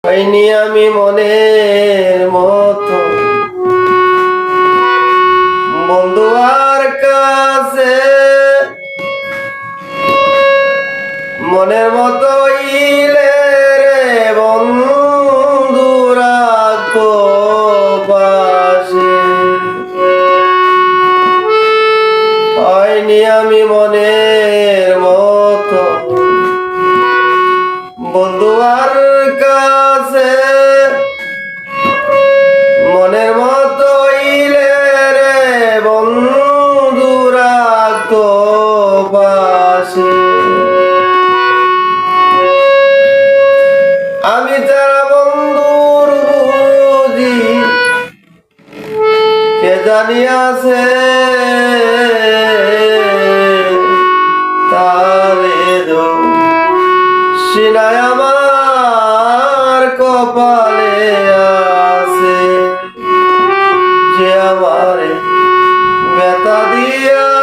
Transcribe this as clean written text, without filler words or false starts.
হয়নি আমি মনের মতো বন্ধু আর কাছে, মনের মতো ইলে রে বন্ধু রাখো পাশে। হয়নি আমি মনের মতো বন্ধু আর কাছে, মনের মতো ইলে রে বন্ধু রাখো পাশে। আমি তারা বন্ধুর বুঝি কে জানি আছে, তারে সিনায় আমার কপালে আছে, যে আমারে ব্যথা দিয়া